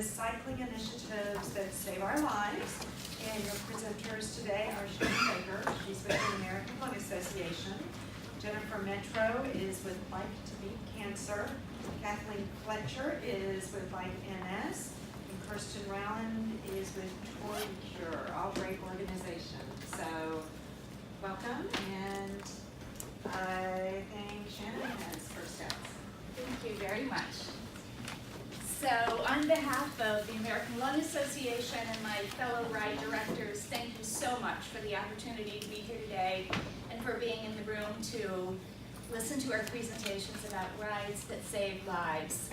is Cycling Initiatives That Save Our Lives. And your presenters today are Shannon Baker, she's with the American Lung Association. Jennifer Metro is with Bike to Beat Cancer. Kathleen Fletcher is with Bike NS. And Kirsten Rowland is with Toy Cure, all great organizations. So, welcome, and I think Shannon has first steps. Thank you very much. So, on behalf of the American Lung Association and my fellow RIDE directors, thank you so much for the opportunity to be here today and for being in the room to listen to our presentations about rides that save lives.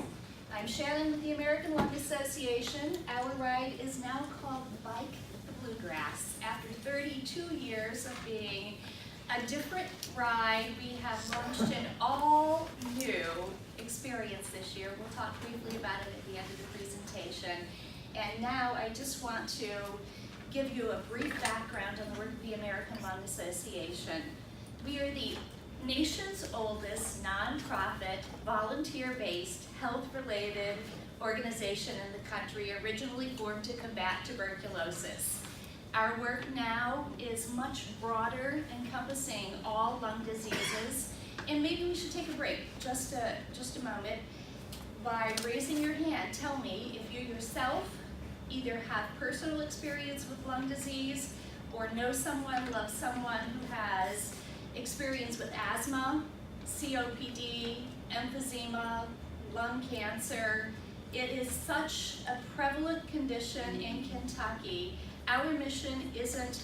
I'm Shannon with the American Lung Association. Our ride is now called Bike the Bluegrass. After 32 years of being a different ride, we have launched an all-new experience this year. We'll talk briefly about it at the end of the presentation. And now I just want to give you a brief background on the work of the American Lung Association. We are the nation's oldest nonprofit, volunteer-based, health-related organization in the country, originally formed to combat tuberculosis. Our work now is much broader, encompassing all lung diseases. And maybe we should take a break, just a moment, by raising your hand. Tell me if you yourself either have personal experience with lung disease or know someone, love someone who has experience with asthma, COPD, emphysema, lung cancer. It is such a prevalent condition in Kentucky. Our mission isn't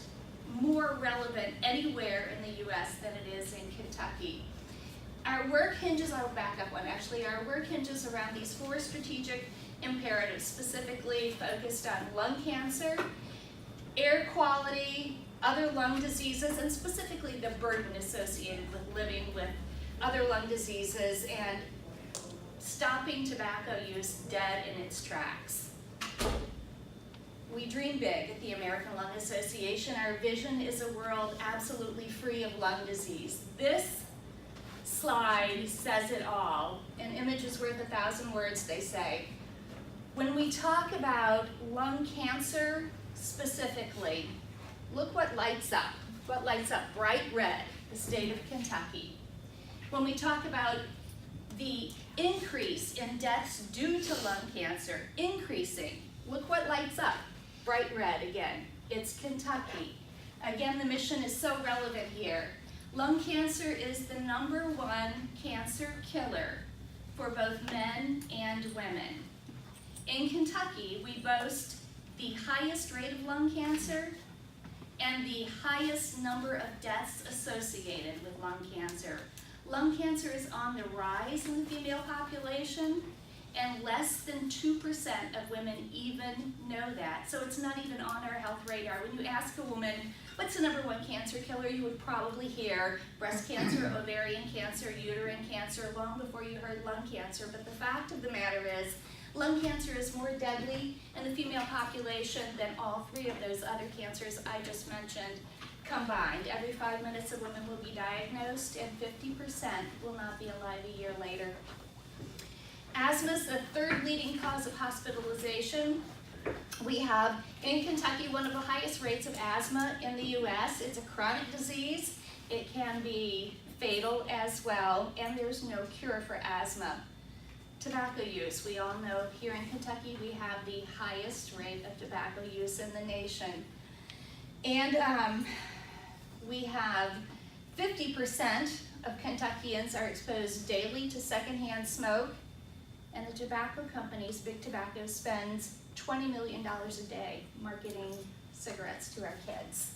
more relevant anywhere in the US than it is in Kentucky. Our work hinges, I'll back up one actually, our work hinges around these 4 strategic imperatives, specifically focused on lung cancer, air quality, other lung diseases, and specifically the burden associated with living with other lung diseases and stopping tobacco use dead in its tracks. We dream big at the American Lung Association. Our vision is a world absolutely free of lung disease. This slide says it all. An image is worth 1,000 words, they say. When we talk about lung cancer specifically, look what lights up. What lights up? Bright red, the state of Kentucky. When we talk about the increase in deaths due to lung cancer, increasing, look what lights up. Bright red again, it's Kentucky. Again, the mission is so relevant here. Lung cancer is the #1 cancer killer for both men and women. In Kentucky, we boast the highest rate of lung cancer and the highest number of deaths associated with lung cancer. Lung cancer is on the rise in the female population, and less than 2% of women even know that. So it's not even on our health radar. When you ask a woman, what's the #1 cancer killer, you would probably hear breast cancer, ovarian cancer, uterine cancer, long before you heard lung cancer. But the fact of the matter is, lung cancer is more deadly in the female population than all 3 of those other cancers I just mentioned combined. Every 5 minutes a woman will be diagnosed, and 50% will not be alive a year later. Asthma is the 3rd leading cause of hospitalization. We have, in Kentucky, one of the highest rates of asthma in the US. It's a chronic disease. It can be fatal as well, and there's no cure for asthma. Tobacco use, we all know here in Kentucky we have the highest rate of tobacco use in the nation. And we have 50% of Kentuckians are exposed daily to secondhand smoke. And the tobacco companies, Big Tobacco, spends $20 million a day marketing cigarettes to our kids.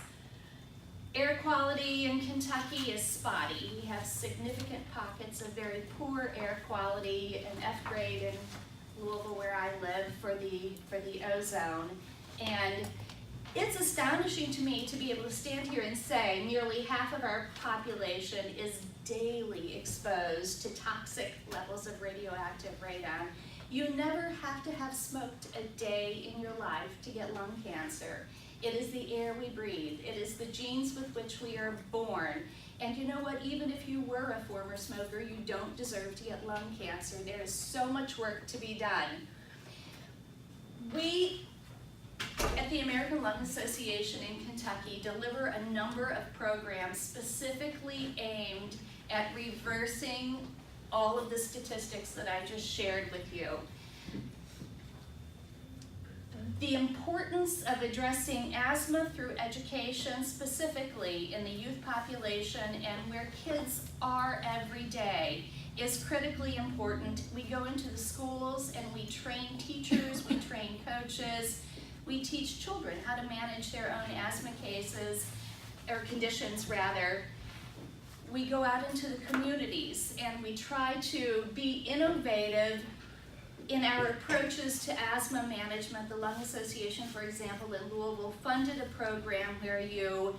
Air quality in Kentucky is spotty. We have significant pockets of very poor air quality, an F grade in Louisville where I live for the ozone. And it's astonishing to me to be able to stand here and say nearly half of our population is daily exposed to toxic levels of radioactive radon. You never have to have smoked a day in your life to get lung cancer. It is the air we breathe. It is the genes with which we are born. And you know what? Even if you were a former smoker, you don't deserve to get lung cancer. There is so much work to be done. We at the American Lung Association in Kentucky deliver a number of programs specifically aimed at reversing all of the statistics that I just shared with you. The importance of addressing asthma through education, specifically in the youth population and where kids are every day, is critically important. We go into the schools and we train teachers, we train coaches, we teach children how to manage their own asthma cases, or conditions rather. We go out into the communities and we try to be innovative in our approaches to asthma management. The Lung Association, for example, in Louisville, funded a program where you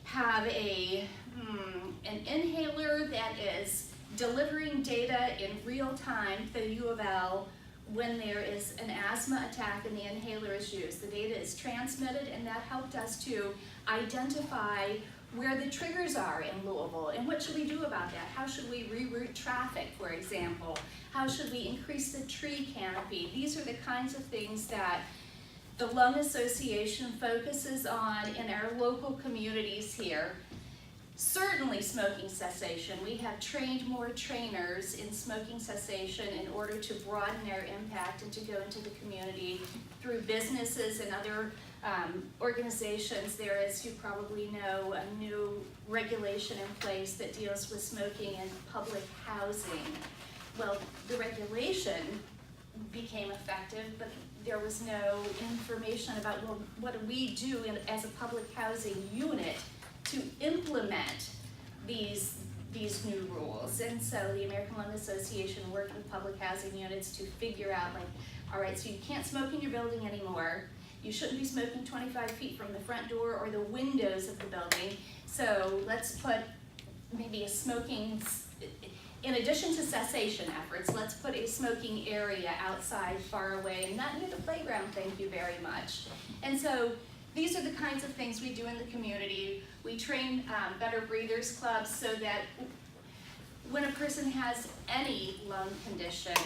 have an inhaler that is delivering data in real time to the U of L when there is an asthma attack and the inhaler is used. The data is transmitted, and that helped us to identify where the triggers are in Louisville and what should we do about that. How should we reroute traffic, for example? How should we increase the tree canopy? These are the kinds of things that the Lung Association focuses on in our local communities here. Certainly smoking cessation. We have trained more trainers in smoking cessation in order to broaden our impact and to go into the community through businesses and other organizations. There is, you probably know, a new regulation in place that deals with smoking in public housing. Well, the regulation became effective, but there was no information about, well, what do we do as a public housing unit to implement these new rules. And so the American Lung Association worked with public housing units to figure out, like, all right, so you can't smoke in your building anymore. You shouldn't be smoking 25 feet from the front door or the windows of the building. So let's put maybe a smoking, in addition to cessation efforts, let's put a smoking area outside far away, and not near the playground, thank you very much. And so these are the kinds of things we do in the community. We train Better Breathers Clubs so that when a person has any lung condition,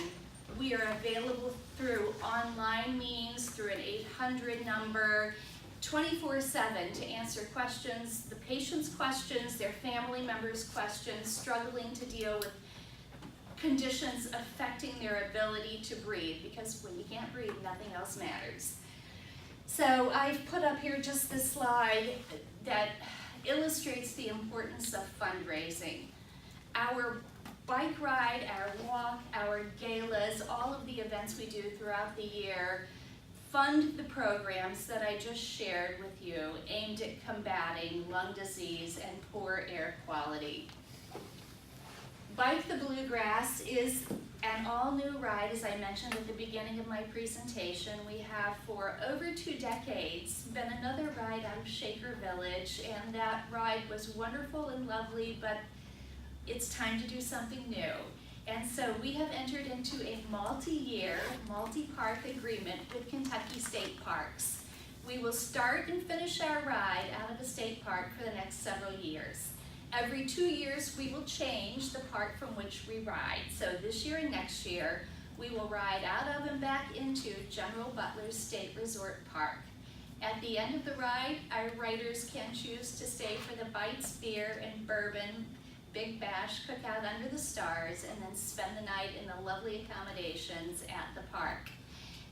we are available through online means, through an 800 number, 24/7 to answer questions, the patient's questions, their family members' questions, struggling to deal with conditions affecting their ability to breathe, because when you can't breathe, nothing else matters. So I've put up here just this slide that illustrates the importance of fundraising. Our bike ride, our walk, our galas, all of the events we do throughout the year fund the programs that I just shared with you aimed at combating lung disease and poor air quality. Bike the Bluegrass is an all-new ride, as I mentioned at the beginning of my presentation. We have for over 2 decades been another ride out of Shaker Village, and that ride was wonderful and lovely, but it's time to do something new. And so we have entered into a multi-year, multi-park agreement with Kentucky State Parks. We will start and finish our ride out of the state park for the next several years. Every 2 years, we will change the park from which we ride. So this year and next year, we will ride out of and back into General Butler's State Resort Park. At the end of the ride, our riders can choose to stay for the bites, beer, and bourbon Big Bash cookout under the stars, and then spend the night in the lovely accommodations at the park.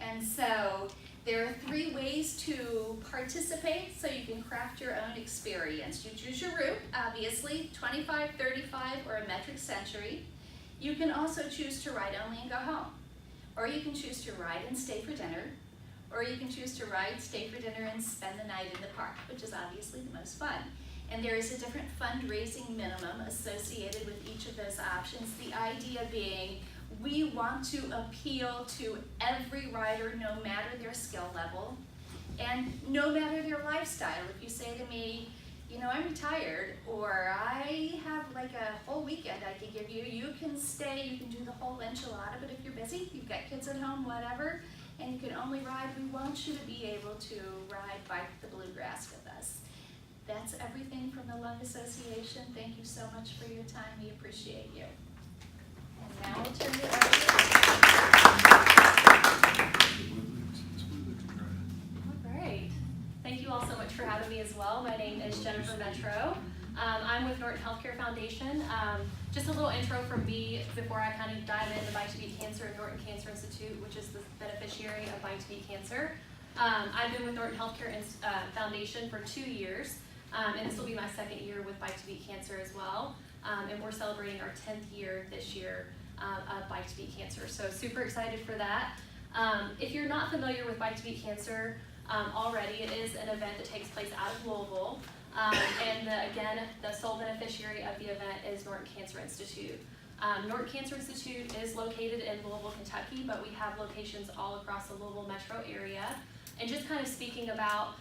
And so there are 3 ways to participate so you can craft your own experience. You choose your route, obviously, 25, 35, or a metric century. You can also choose to ride only and go home. Or you can choose to ride and stay for dinner. Or you can choose to ride, stay for dinner, and spend the night in the park, which is obviously the most fun. And there is a different fundraising minimum associated with each of those options. The idea being, we want to appeal to every rider, no matter their skill level, and no matter their lifestyle. If you say to me, you know, I'm retired, or I have like a whole weekend I could give you, you can stay, you can do the whole enchilada, but if you're busy, you've got kids at home, whatever, and you can only ride, we want you to be able to ride Bike the Bluegrass with us. That's everything from the Lung Association. Thank you so much for your time. We appreciate you. And now I'll turn it over. all so much for having me as well. My name is Jennifer Metro. I'm with Norton Healthcare Foundation. Just a little intro from me before I kind of dive into Bite to Beat Cancer and Norton Cancer Institute, which is the beneficiary of Bite to Beat Cancer. I've been with Norton Healthcare Foundation for 2 years, and this will be my second year with Bite to Beat Cancer as well. And we're celebrating our 10th year this year of Bite to Beat Cancer, so super excited for that. If you're not familiar with Bite to Beat Cancer already, it is an event that takes place out of Louisville. And again, the sole beneficiary of the event is Norton Cancer Institute. Norton Cancer Institute is located in Louisville, Kentucky, but we have locations all across the Louisville metro area. And just kind of speaking about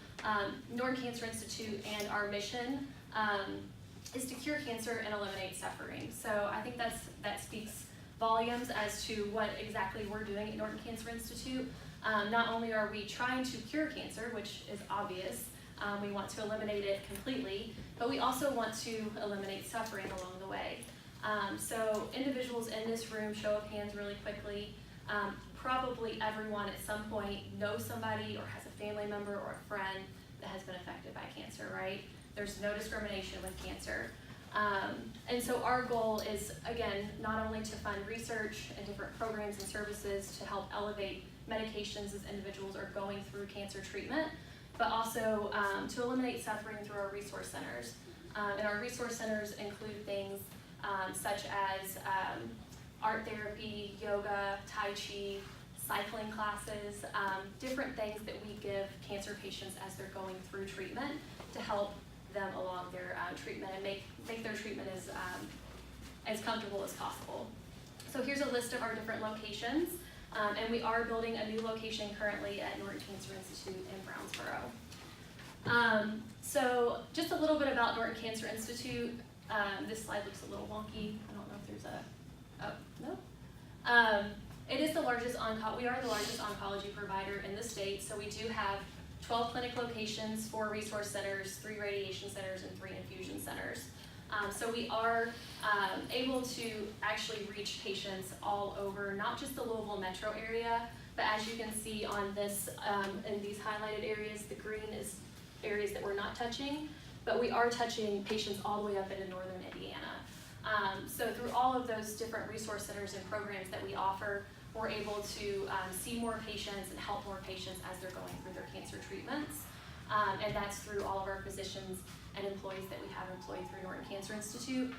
Norton Cancer Institute and our mission is to cure cancer and eliminate suffering. So I think that speaks volumes as to what exactly we're doing at Norton Cancer Institute. Not only are we trying to cure cancer, which is obvious, we want to eliminate it completely, but we also want to eliminate suffering along the way. So individuals in this room, show of hands really quickly, probably everyone at some point knows somebody or has a family member or a friend that has been affected by cancer, right? There's no discrimination with cancer. And so our goal is, again, not only to fund research and different programs and services to help elevate medications as individuals are going through cancer treatment, but also to eliminate suffering through our resource centers. And our resource centers include things such as art therapy, yoga, tai chi, cycling classes, different things that we give cancer patients as they're going through treatment to help them along their treatment and make their treatment as comfortable as possible. So here's a list of our different locations, and we are building a new location currently at Norton Cancer Institute in Brownsboro. So just a little bit about Norton Cancer Institute. This slide looks a little wonky. I don't know if there's no. It is the largest we are the largest oncology provider in the state, so we do have 12 clinic locations, 4 resource centers, 3 radiation centers, and 3 infusion centers. So we are able to actually reach patients all over, not just the Louisville metro area, but as you can see on this, in these highlighted areas, the green is areas that we're not touching, but we are touching patients all the way up into northern Indiana. So through all of those different resource centers and programs that we offer, we're able to see more patients and help more patients as they're going through their cancer treatments. And that's through all of our physicians and employees that we have employed through Norton Cancer Institute.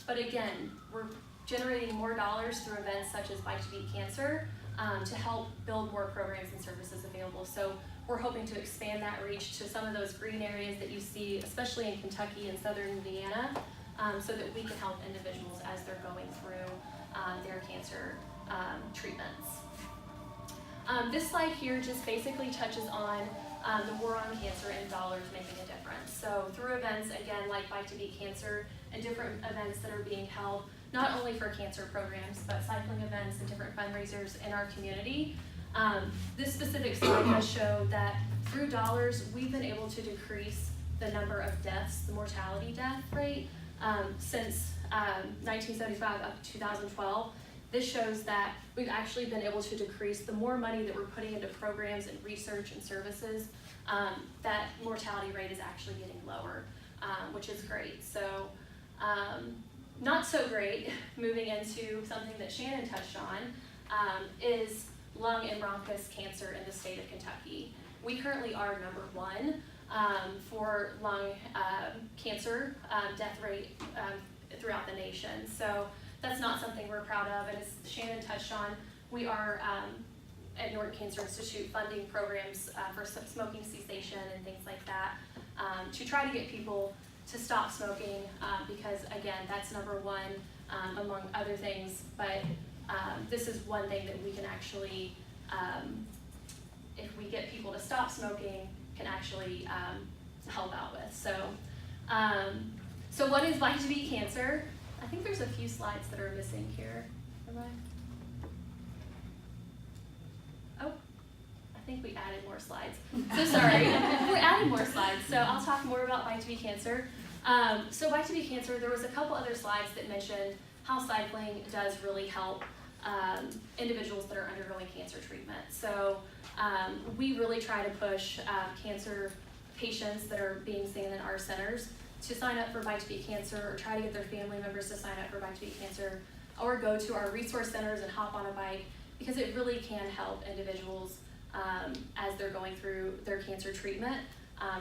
But again, we're generating more dollars through events such as Bite to Beat Cancer to help build more programs and services available. So we're hoping to expand that reach to some of those green areas that you see, especially in Kentucky and southern Indiana, so that we can help individuals as they're going through their cancer treatments. This slide here just basically touches on the war on cancer and dollars making a difference. So through events, again, like Bite to Beat Cancer and different events that are being held, not only for cancer programs, but cycling events and different fundraisers in our community. This specific slide does show that through dollars, we've been able to decrease the number of deaths, the mortality death rate, since 1975 up to 2012. This shows that we've actually been able to decrease the more money that we're putting into programs and research and services, that mortality rate is actually getting lower, which is great. So not so great, moving into something that Shannon touched on, is lung and bronchus cancer in the state of Kentucky. We currently are #1 for lung cancer death rate throughout the nation. So that's not something we're proud of, and as Shannon touched on, we are at Norton Cancer Institute funding programs for smoking cessation and things like that to try to get people to stop smoking because, again, that's #1 among other things, but this is one thing that we can actually, if we get people to stop smoking, can actually help out with. So what is Bite to Beat Cancer? I think there's a few slides that are missing here. Am I? Oh, I think we added more slides. So sorry, we're adding more slides. So I'll talk more about Bite to Beat Cancer. So Bite to Beat Cancer, there was a couple other slides that mentioned how cycling does really help individuals that are undergoing cancer treatment. So we really try to push cancer patients that are being seen in our centers to sign up for Bike to Beat Cancer, or try to get their family members to sign up for Bike to Beat Cancer, or go to our resource centers and hop on a bike, because it really can help individuals as they're going through their cancer treatment.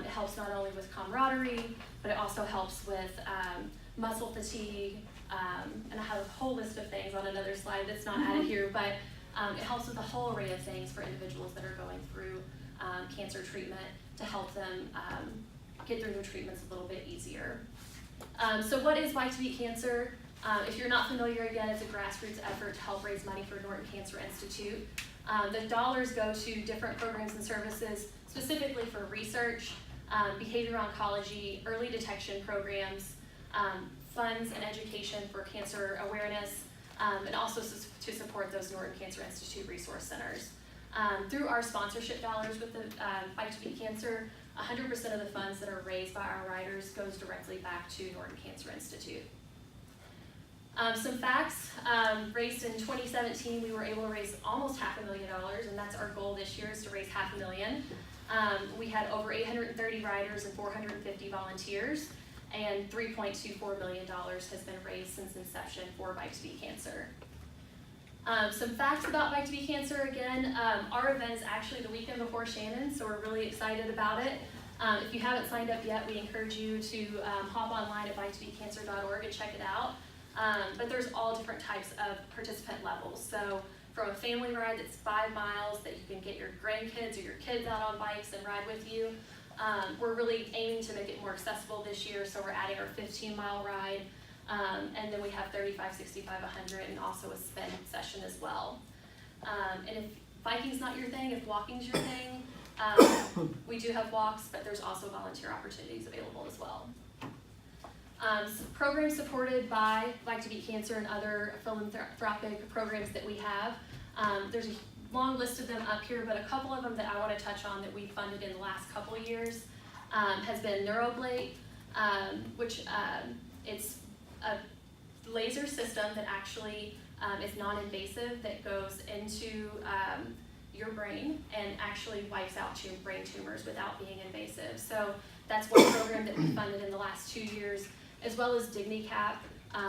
It helps not only with camaraderie, but it also helps with muscle fatigue, and I have a whole list of things on another slide that's not added here, but it helps with a whole array of things for individuals that are going through cancer treatment to help them get through their treatments a little bit easier. So what is Bike to Beat Cancer? If you're not familiar, again, it's a grassroots effort to help raise money for Norton Cancer Institute. The dollars go to different programs and services, specifically for research, behavioral oncology, early detection programs, funds and education for cancer awareness, and also to support those Norton Cancer Institute resource centers. Through our sponsorship dollars with the Bike to Beat Cancer, 100% of the funds that are raised by our riders goes directly back to Norton Cancer Institute. Some facts, raised in 2017, we were able to raise almost $500,000, and that's our goal this year, is to raise $500,000. We had over 830 riders and 450 volunteers, and $3.24 million has been raised since inception for Bike to Beat Cancer. Some facts about Bike to Beat Cancer, again, our event is actually the weekend before Shannon, so we're really excited about it. If you haven't signed up yet, we encourage you to hop online at biketobeatcancer.org and check it out. But there's all different types of participant levels. So from a family ride that's 5 miles that you can get your grandkids or your kids out on bikes and ride with you. We're really aiming to make it more accessible this year, so we're adding our 15-mile ride. And then we have 35, 65, 100, and also a spin session as well. And if biking's not your thing, if walking's your thing, we do have walks, but there's also volunteer opportunities available as well. Programs supported by Bike to Beat Cancer and other philanthropic programs that we have. There's a long list of them up here, but a couple of them that I want to touch on that we funded in the last couple of years has been Neroli, which it's a laser system that actually is non-invasive, that goes into your brain and actually wipes out your brain tumors without being invasive. So that's one program that we funded in the last 2 years, as well as DigniCap,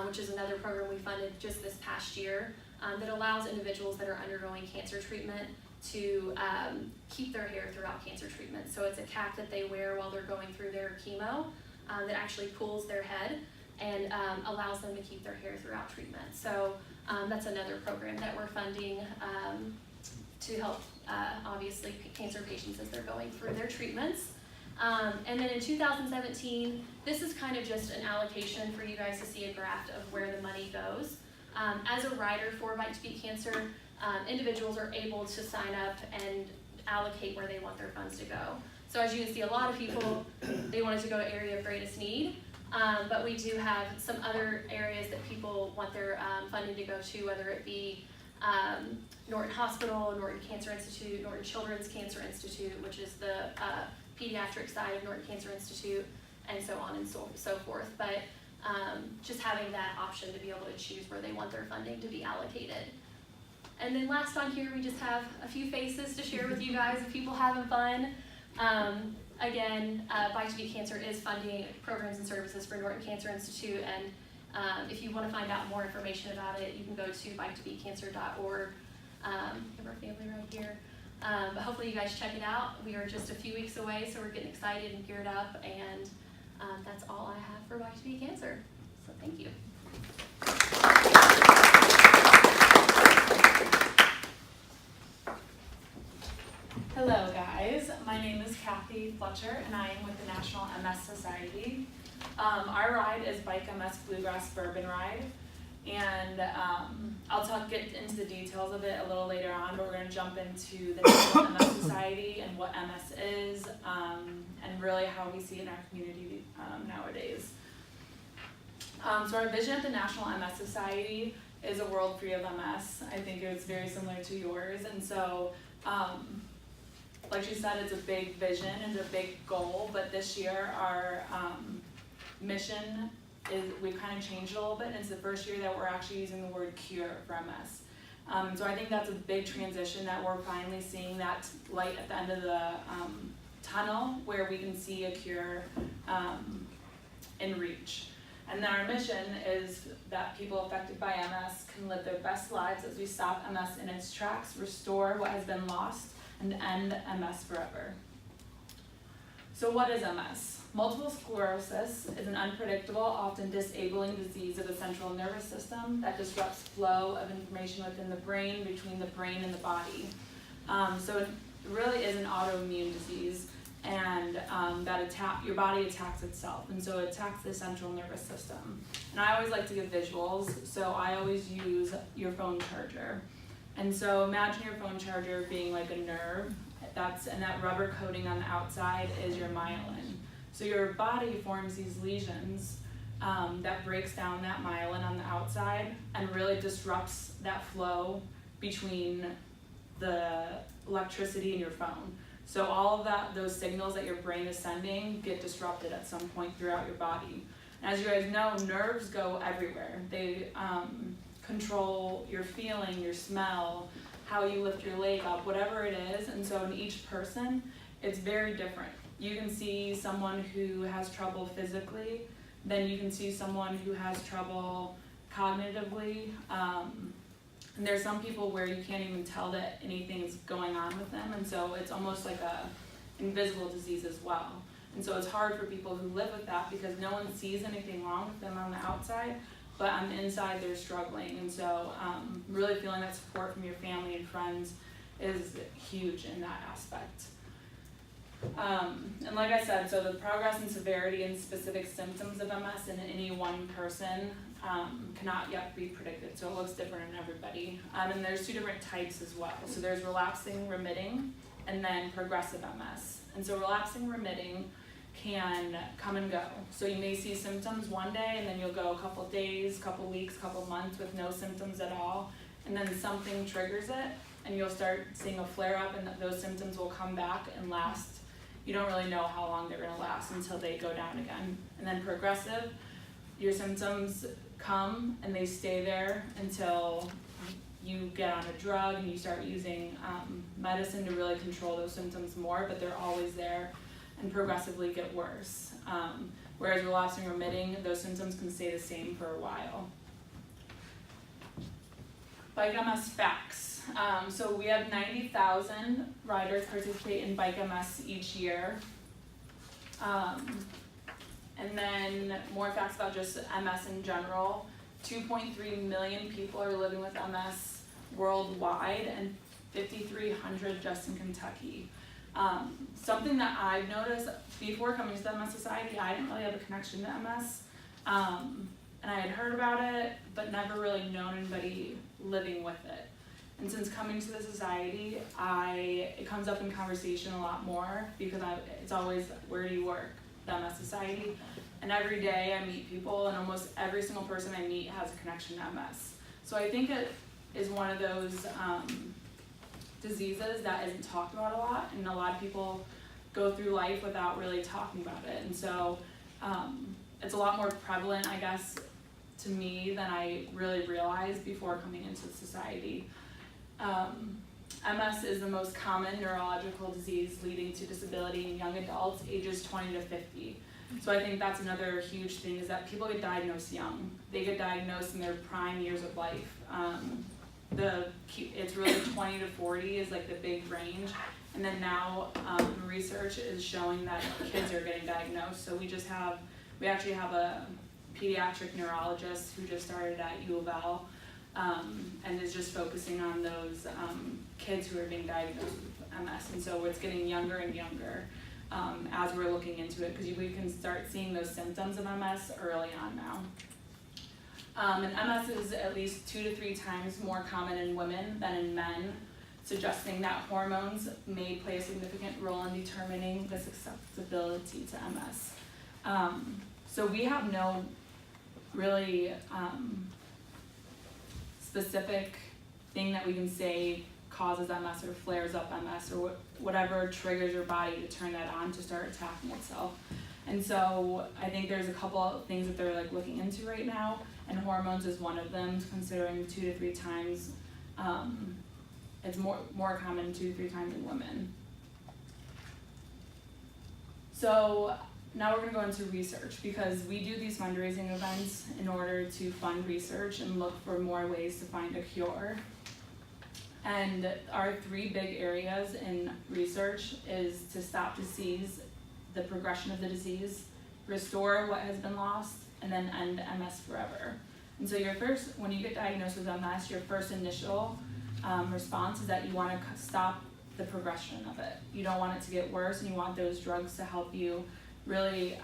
which is another program we funded just this past year that allows individuals that are undergoing cancer treatment to keep their hair throughout cancer treatment. So it's a cap that they wear while they're going through their chemo that actually cools their head and allows them to keep their hair throughout treatment. So that's another program that we're funding to help, obviously, cancer patients as they're going through their treatments. And then in 2017, this is kind of just an allocation for you guys to see a graph of where the money goes. As a rider for Bike to Beat Cancer, individuals are able to sign up and allocate where they want their funds to go. So as you can see, a lot of people, they wanted to go to area of greatest need, but we do have some other areas that people want their funding to go to, whether it be Norton Hospital, Norton Cancer Institute, Norton Children's Cancer Institute, which is the pediatric side of Norton Cancer Institute, and so on and so forth. But just having that option to be able to choose where they want their funding to be allocated. And then last on here, we just have a few faces to share with you guys of people having fun. Again, Bike to Beat Cancer is funding programs and services for Norton Cancer Institute, and if you want to find out more information about it, you can go to biketobeatcancer.org. I have our family right here. But hopefully you guys check it out. We are just a few weeks away, so we're getting excited and geared up, and that's all I have for Bike to Beat Cancer. So thank you. Hello guys, my name is Kathy Fletcher and I am with the National MS Society. Our ride is Bike MS Bluegrass Bourbon Ride, and I'll get into the details of it a little later on, but we're going to jump into the National MS Society and what MS is, and really how we see it in our community nowadays. So our vision at the National MS Society is a world free of MS. I think it was very similar to yours, and so like she said, it's a big vision, it's a big goal, but this year our mission is, we've kind of changed a little bit, and it's the first year that we're actually using the word cure for MS. So I think that's a big transition that we're finally seeing that light at the end of the tunnel where we can see a cure in reach. And then our mission is that people affected by MS can live their best lives as we stop MS in its tracks, restore what has been lost, and end MS forever. So what is MS? Multiple sclerosis is an unpredictable, often disabling disease of the central nervous system that disrupts flow of information within the brain, between the brain and the body. So it really is an autoimmune disease, and your body attacks itself, and so it attacks the central nervous system. And I always like to give visuals, so I always use your phone charger. And so imagine your phone charger being like a nerve, and that rubber coating on the outside is your myelin. So your body forms these lesions that breaks down that myelin on the outside and really disrupts that flow between the electricity in your phone. So all of those signals that your brain is sending get disrupted at some point throughout your body. And as you guys know, nerves go everywhere. They control your feeling, your smell, how you lift your leg up, whatever it is. And so in each person, it's very different. You can see someone who has trouble physically, then you can see someone who has trouble cognitively. And there's some people where you can't even tell that anything is going on with them, and so it's almost like a invisible disease as well. And so it's hard for people who live with that because no one sees anything wrong with them on the outside, but on the inside they're struggling. And so really feeling that support from your family and friends is huge in that aspect. And like I said, so the progress and severity and specific symptoms of MS in any one person cannot yet be predicted, so it looks different in everybody. And there's two different types as well. So there's relapsing remitting and then progressive MS. And so relapsing remitting can come and go. So you may see symptoms one day and then you'll go a couple days, couple weeks, couple months with no symptoms at all, and then something triggers it and you'll start seeing a flare up, and those symptoms will come back and last. You don't really know how long they're gonna last until they go down again. And then progressive, your symptoms come and they stay there until you get on a drug and you start using medicine to really control those symptoms more, but they're always there and progressively get worse. Whereas relapsing remitting, those symptoms can stay the same for a while. Bike MS facts. So we have 90,000 riders participate in Bike MS each year. And then more facts about just MS in general. 2.3 million people are living with MS worldwide, and 5,300 just in Kentucky. Something that I've noticed before coming to the MS Society, I didn't really have a connection to MS. And I had heard about it, but never really known anybody living with it. And since coming to the society, it comes up in conversation a lot more because it's always, where do you work? The MS Society. And every day I meet people, and almost every single person I meet has a connection to MS. So I think it is one of those diseases that isn't talked about a lot, and a lot of people go through life without really talking about it. And so it's a lot more prevalent, I guess, to me than I really realized before coming into the society. MS is the most common neurological disease leading to disability in young adults ages 20 to 50. So I think that's another huge thing, is that people get diagnosed young. They get diagnosed in their prime years of life. It's really 20 to 40 is like the big range. And then now research is showing that kids are getting diagnosed. So we actually have a pediatric neurologist who just started at U of L. And is just focusing on those kids who are being diagnosed with MS. And so it's getting younger and younger as we're looking into it, because we can start seeing those symptoms of MS early on now. And MS is at least 2 to 3 times more common in women than in men, suggesting that hormones may play a significant role in determining the susceptibility to MS. So we have no really specific thing that we can say causes MS or flares up MS or whatever triggers your body to turn that on to start attacking itself. And so I think there's a couple of things that they're looking into right now, and hormones is one of them, considering 2 to 3 times it's more common 2-3 times in women. So now we're going to go into research, because we do these fundraising events in order to fund research and look for more ways to find a cure. And our 3 big areas in research is to stop disease, the progression of the disease, restore what has been lost, and then end MS forever. And so when you get diagnosed with MS, your first initial response is that you want to stop the progression of it. You don't want it to get worse, and you want those drugs to help you really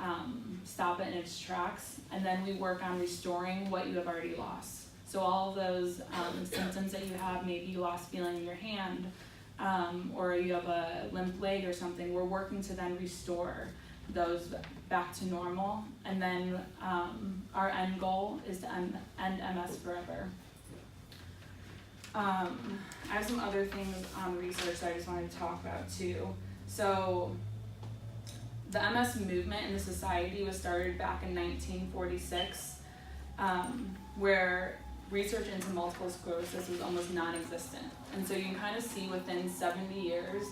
stop it in its tracks. And then we work on restoring what you have already lost. So all of those symptoms that you have, maybe you lost feeling in your hand, or you have a limp leg or something, we're working to then restore those back to normal. And then our end goal is to end MS forever. I have some other things on research that I just wanted to talk about too. So the MS movement in the society was started back in 1946, where research into multiple sclerosis was almost non-existent. And so you can kind of see within 70 years,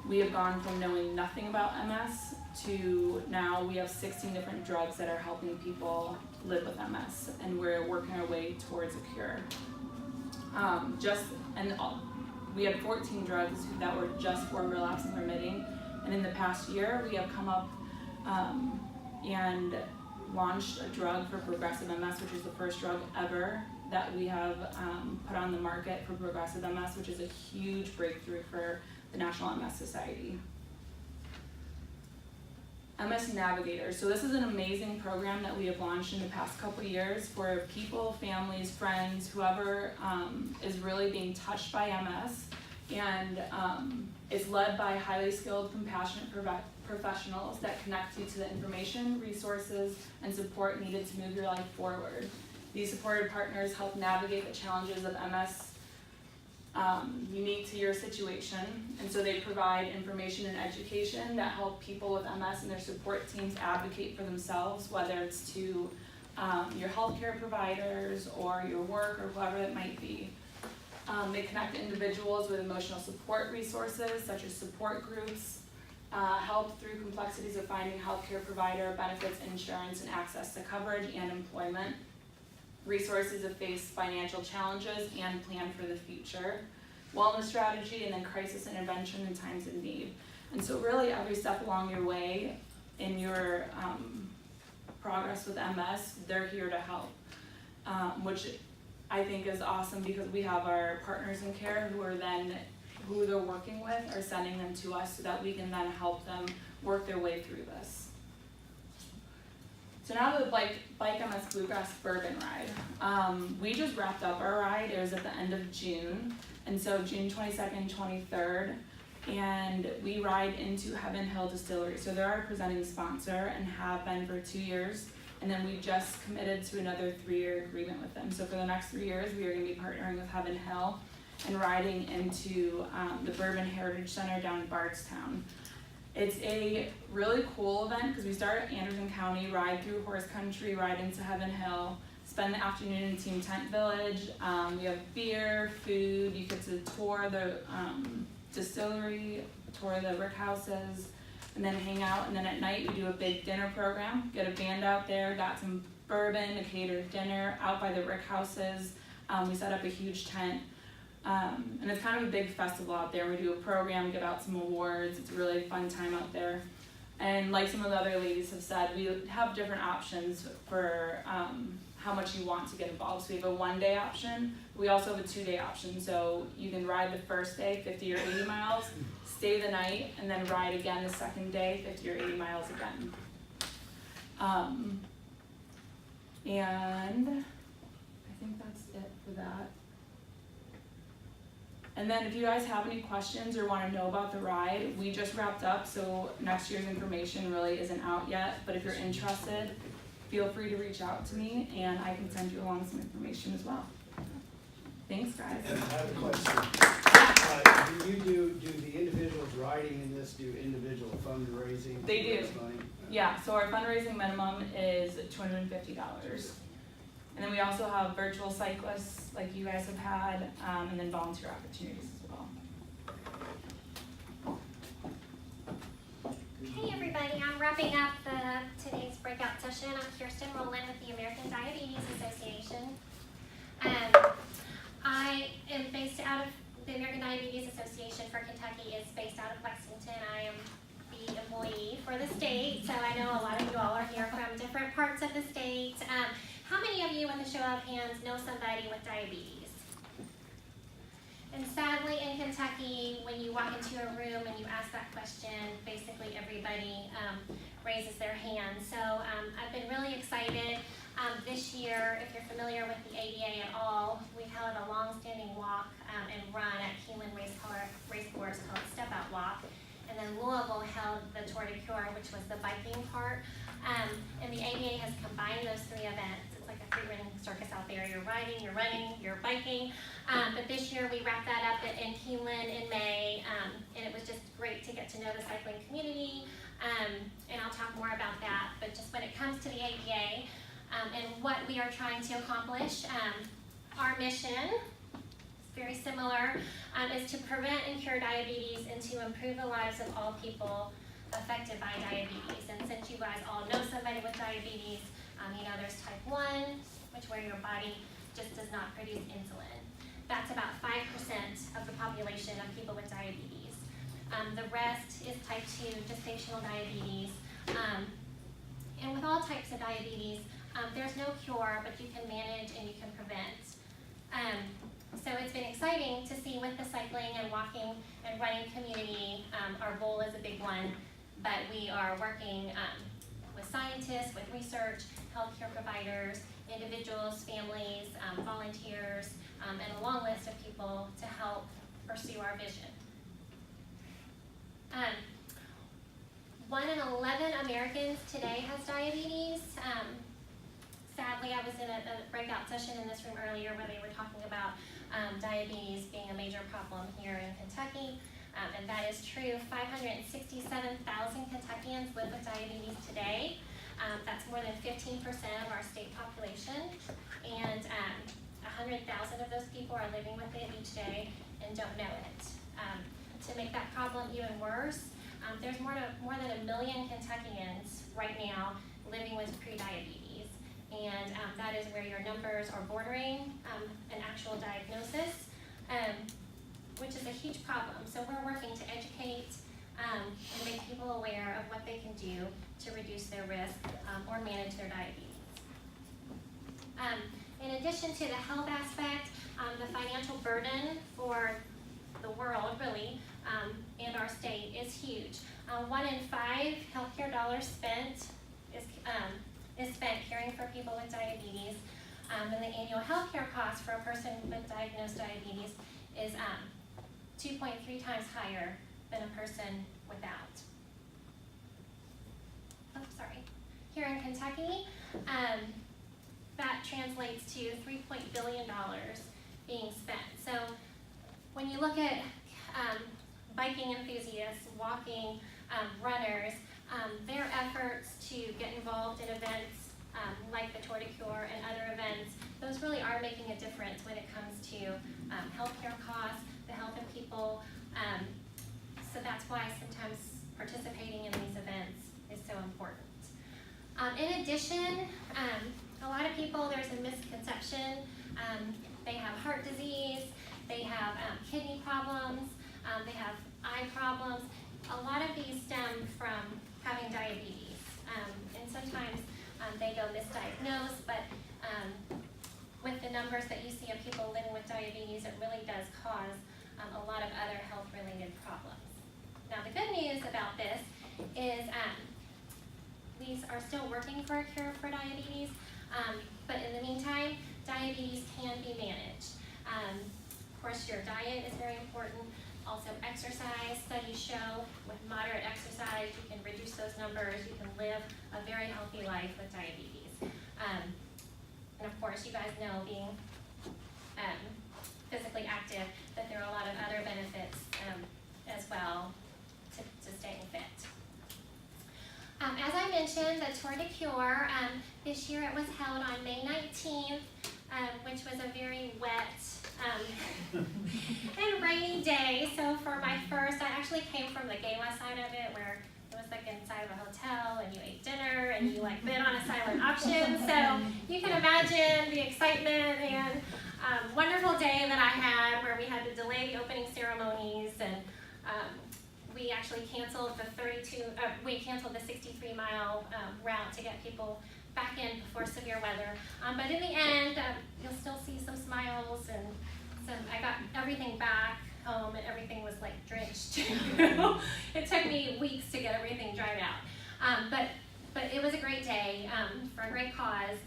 we have gone from knowing nothing about MS to now we have 16 different drugs that are helping people live with MS, and we're working our way towards a cure. We had 14 drugs that were just for relapse and remitting, and in the past year we have come up and launched a drug for progressive MS, which is the first drug ever that we have put on the market for progressive MS, which is a huge breakthrough for the National MS Society. MS Navigator. So this is an amazing program that we have launched in the past couple of years for people, families, friends, whoever is really being touched by MS. And it's led by highly skilled, compassionate professionals that connect you to the information, resources, and support needed to move your life forward. These supported partners help navigate the challenges of MS unique to your situation, and so they provide information and education that help people with MS and their support teams advocate for themselves, whether it's to your healthcare providers or your work or whoever it might be. They connect individuals with emotional support resources such as support groups, help through complexities of finding healthcare provider, benefits, insurance, and access to coverage and employment, resources to face financial challenges and plan for the future, wellness strategy, and then crisis intervention in times of need. And so really every step along your way in your progress with MS, they're here to help, which I think is awesome, because we have our partners in care who they're working with are sending them to us so that we can then help them work their way through this. So now the Bike MS Bluegrass Bourbon Ride. We just wrapped up our ride. It was at the end of June, and so June 22nd, 23rd, and we ride into Heaven Hill Distillery. So they're our presenting sponsor and have been for 2 years, and then we just committed to another 3-year agreement with them. So for the next 3 years, we are going to be partnering with Heaven Hill and riding into the Bourbon Heritage Center down in Bardstown. It's a really cool event because we start at Anderson County, ride through horse country, ride into Heaven Hill, spend the afternoon in Team Tent Village. We have beer, food, you get to tour the distillery, tour the rick houses, and then hang out. And then at night we do a big dinner program, get a band out there, got some bourbon, a catered dinner out by the rick houses. We set up a huge tent. And it's kind of a big festival out there. We do a program, give out some awards. It's a really fun time out there. And like some of the other ladies have said, we have different options for how much you want to get involved. So we have a 1-day option. We also have a 2-day option. So you can ride the first day, 50 or 80 miles, stay the night, and then ride again the second day, 50 or 80 miles again. And I think that's it for that. And then if you guys have any questions or want to know about the ride, we just wrapped up, so next year's information really isn't out yet. But if you're interested, feel free to reach out to me, and I can send you along some information as well. Thanks, guys. And I have a question. Do you do the individuals riding in this do individual fundraising? They do. Money? Yeah, so our fundraising minimum is $250. And then we also have virtual cyclists like you guys have had, and then volunteer opportunities as well. Hey everybody, I'm wrapping up today's breakout session. I'm Kirsten Rowland with the American Diabetes Association. I am based out of, the American Diabetes Association for Kentucky is based out of Lexington. I am the employee for the state, so I know a lot of you all are here from different parts of the state. How many of you, with a show of hands, know somebody with diabetes? And sadly, in Kentucky, when you walk into a room and you ask that question, basically everybody raises their hand. So I've been really excited. This year, if you're familiar with the ADA at all, we held a long-standing walk and run at Keeneland Race Course called Step Out Walk. And then Louisville held the Tour de Cure, which was the biking part. And the ADA has combined those three events. It's like a free-running circus out there. You're riding, you're running, you're biking. But this year we wrapped that up in Keeneland in May, and it was just great to get to know the cycling community. And I'll talk more about that. But just when it comes to the ADA and what we are trying to accomplish, our mission, very similar, is to prevent and cure diabetes and to improve the lives of all people affected by diabetes. And since you guys all know somebody with diabetes, you know there's type 1, where your body just does not produce insulin. That's about 5% of the population of people with diabetes. The rest is type 2 gestational diabetes. And with all types of diabetes, there's no cure, but you can manage and you can prevent. So it's been exciting to see with the cycling and walking and running community. Our goal is a big one, but we are working with scientists, with research, healthcare providers, individuals, families, volunteers, and a long list of people to help pursue our vision. 1 in 11 Americans today has diabetes. Sadly, I was in a breakout session in this room earlier where they were talking about diabetes being a major problem here in Kentucky, and that is true. 567,000 Kentuckians live with diabetes today. That's more than 15% of our state population, and 100,000 of those people are living with it each day and don't know it. To make that problem even worse, there's more than 1 million Kentuckians right now living with prediabetes, and that is where your numbers are bordering an actual diagnosis, which is a huge problem. So we're working to educate and make people aware of what they can do to reduce their risk or manage their diabetes. In addition to the health aspect, the financial burden for the world, really, and our state is huge. 1 in 5 healthcare dollars spent is spent caring for people with diabetes, and the annual healthcare cost for a person with diagnosed diabetes is 2.3 times higher than a person without. Oh, sorry. Here in Kentucky, that translates to $3 billion being spent. So when you look at biking enthusiasts, walking runners, their efforts to get involved in events like the Tour de Cure and other events, those really are making a difference when it comes to healthcare costs, the health of people. So that's why sometimes participating in these events is so important. In addition, a lot of people, there's a misconception. They have heart disease, they have kidney problems, they have eye problems. A lot of these stem from having diabetes, and sometimes they go misdiagnosed, but with the numbers that you see of people living with diabetes, it really does cause a lot of other health-related problems. Now, the good news about this is we are still working for a cure for diabetes, but in the meantime, diabetes can be managed. Of course, your diet is very important. Also, exercise. Studies show with moderate exercise, you can reduce those numbers. You can live a very healthy life with diabetes. And of course, you guys know, being physically active, that there are a lot of other benefits as well to staying fit. As I mentioned, the Tour de Cure, this year it was held on May 19th, which was a very wet and rainy day. So for my first, I actually came from the gala side of it, where it was like inside of a hotel and you ate dinner and you like bid on a silent auction. So you can imagine the excitement and wonderful day that I had, where we had to delay the opening ceremonies, and we actually canceled we canceled the 63-mile route to get people back in before severe weather. But in the end, you'll still see some smiles, and I got everything back home, and everything was like drenched. It took me weeks to get everything dried out. But it was a great day for a great cause.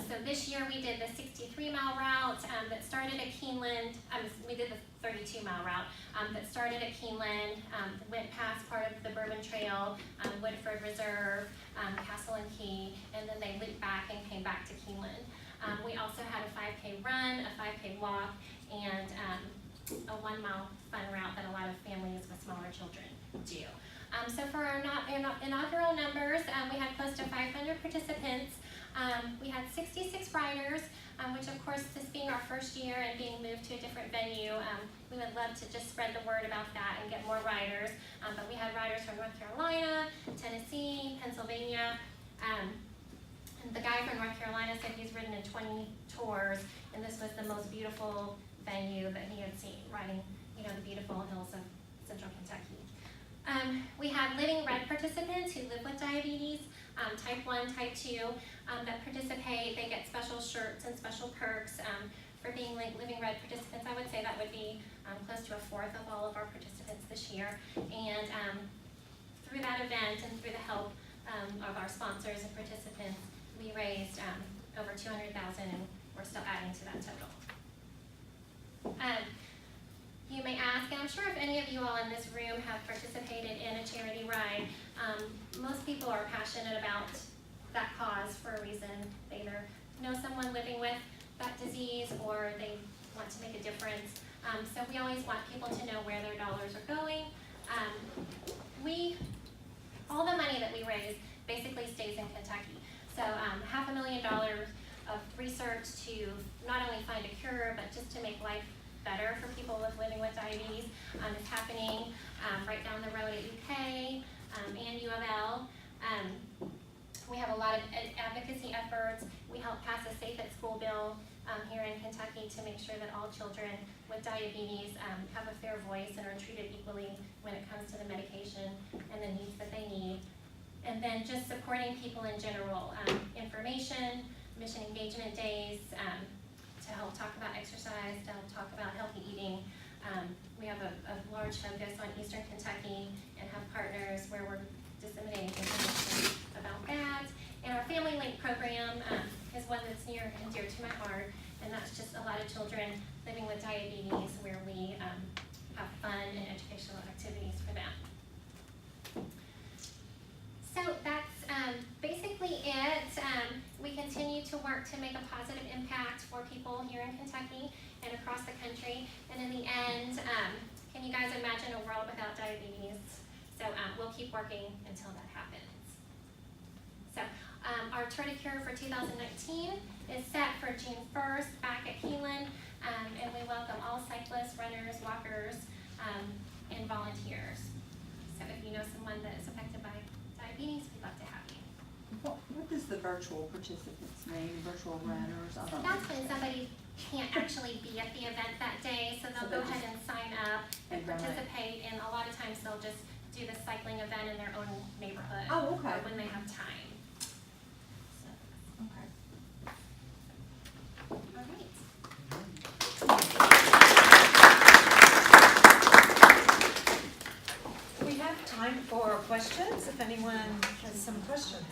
So this year we did the 63-mile route that started at Keeneland. We did the 32-mile route that started at Keeneland, went past part of the Bourbon Trail, Woodford Reserve, Castle and Key, and then they looped back and came back to Keeneland. We also had a 5K run, a 5K walk, and a 1-mile fun route that a lot of families with smaller children do. So for our inaugural numbers, we had close to 500 participants. We had 66 riders, which of course, this being our first year and being moved to a different venue, we would love to just spread the word about that and get more riders. But we had riders from North Carolina, Tennessee, Pennsylvania. And the guy from North Carolina said he's ridden in 20 tours, and this was the most beautiful venue that he had seen, riding, the beautiful hills of central Kentucky. We have Living Red participants who live with diabetes, type 1, type 2, that participate. They get special shirts and special perks for being Living Red participants. I would say that would be close to a fourth of all of our participants this year. And through that event and through the help of our sponsors and participants, we raised over $200,000, and we're still adding to that total. You may ask, and I'm sure if any of you all in this room have participated in a charity ride, most people are passionate about that cause for a reason. They either know someone living with that disease, or they want to make a difference. So we always want people to know where their dollars are going. All the money that we raise basically stays in Kentucky. So $500,000 of research to not only find a cure, but just to make life better for people living with diabetes is happening right down the road at UK and U of L. We have a lot of advocacy efforts. We help pass a Safe at School bill here in Kentucky to make sure that all children with diabetes have a fair voice and are treated equally when it comes to the medication and the needs that they need. And then just supporting people in general, information, mission engagement days, to help talk about exercise, to help talk about healthy eating. We have a large focus on Eastern Kentucky and have partners where we're disseminating information about that. And our Family Link program is one that's near and dear to my heart, and that's just a lot of children living with diabetes where we have fun and educational activities for them. So that's basically it. We continue to work to make a positive impact for people here in Kentucky and across the country. And in the end, can you guys imagine a world without diabetes? So we'll keep working until that happens. So our Tour de Cure for 2019 is set for June 1st back at Keeneland, and we welcome all cyclists, runners, walkers, and volunteers. So if you know someone that is affected by diabetes, we'd love to have you. What does the virtual participants mean, virtual runners? So that's when somebody can't actually be at the event that day, so they'll go ahead and sign up and participate, and a lot of times they'll just do the cycling event in their own neighborhood. Oh, okay. Or when they have time. So, Okay. all right. We have time for questions, if anyone has some questions.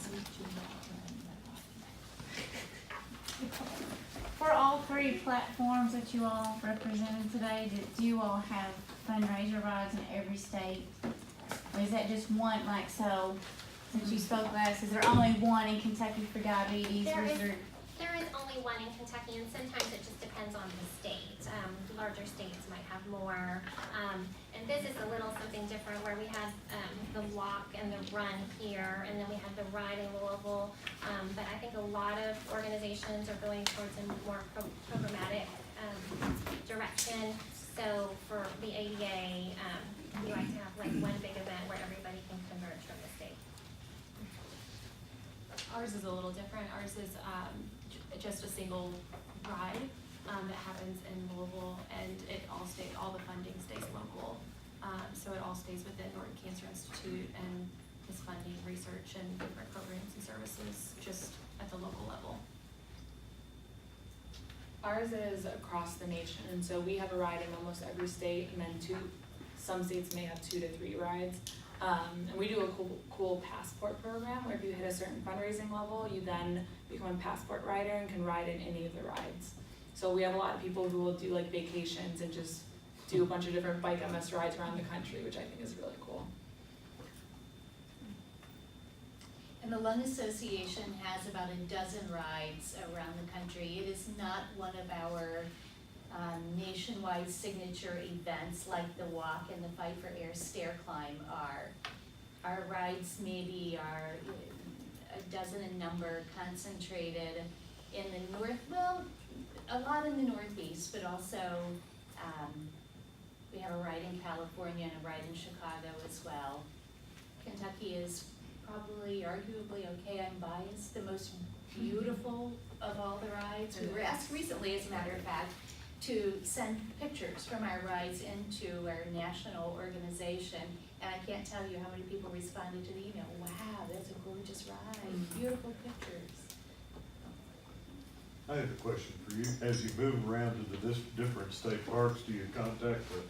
For all three platforms that you all represented today, do you all have fundraiser rides in every state? Or is that just one, like, so, since you spoke last, is there only one in Kentucky for diabetes? There or is There is only one in Kentucky, and sometimes it just depends on the state. Larger states might have more. And this is a little something different where we have the walk and the run here, and then we have the ride in Louisville. But I think a lot of organizations are going towards a more programmatic direction. So for the ADA, we like to have like one big event where everybody can converge from the state. Ours is a little different. Ours is just a single ride that happens in Louisville, and all the funding stays local. So it all stays within Norton Cancer Institute and is funding research and different programs and services just at the local level. Ours is across the nation, and so we have a ride in almost every state, and then some states may have 2 to 3 rides. And we do a cool passport program where if you hit a certain fundraising level, you then become a passport rider and can ride in any of the rides. So we have a lot of people who will do like vacations and just do a bunch of different bike MS rides around the country, which I think is really cool. And the Lung Association has about a dozen rides around the country. It is not one of our nationwide signature events like the walk and the Fight for Air stair climb are. Our rides maybe are a dozen in number, concentrated in the north, well, a lot in the Northeast, but also we have a ride in California and a ride in Chicago as well. Kentucky is probably, arguably, okay, I'm biased, the most beautiful of all the rides. We were asked recently, as a matter of fact, to send pictures from our rides into our national organization, and I can't tell you how many people responded to the email. Wow, that's a gorgeous ride, beautiful pictures. I have a question for you. As you move around to the different state parks, do you contact the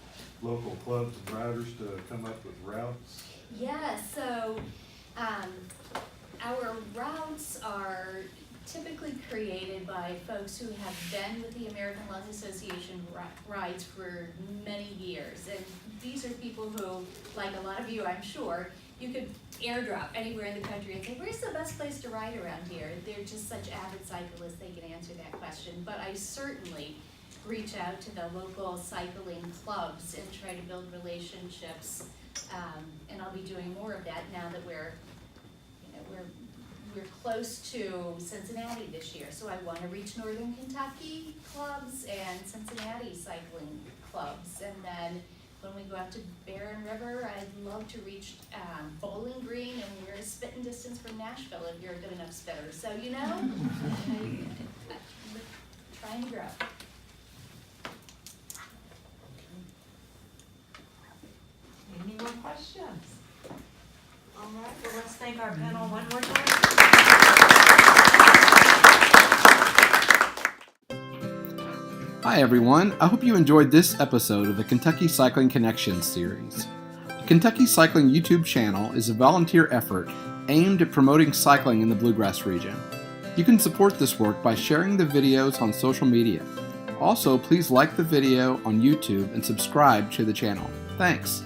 local clubs and riders to come up with routes? Yeah, so our routes are typically created by folks who have been with the American Lung Association rides for many years. And these are people who, like a lot of you, I'm sure, you could airdrop anywhere in the country and say, where's the best place to ride around here? They're just such avid cyclists, they can answer that question. But I certainly reach out to the local cycling clubs and try to build relationships. And I'll be doing more of that now that we're close to Cincinnati this year. So I want to reach Northern Kentucky clubs and Cincinnati cycling clubs. And then when we go out to Barron River, I'd love to reach Bowling Green, and we're a spitting distance from Nashville if you're a good enough spitter. So, you know, trying to grow. Any more questions? All right, well, let's thank our panel one more time. Hi everyone, I hope you enjoyed this episode of the Kentucky Cycling Connections series. The Kentucky Cycling YouTube channel is a volunteer effort aimed at promoting cycling in the Bluegrass region. You can support this work by sharing the videos on social media. Also, please like the video on YouTube and subscribe to the channel. Thanks.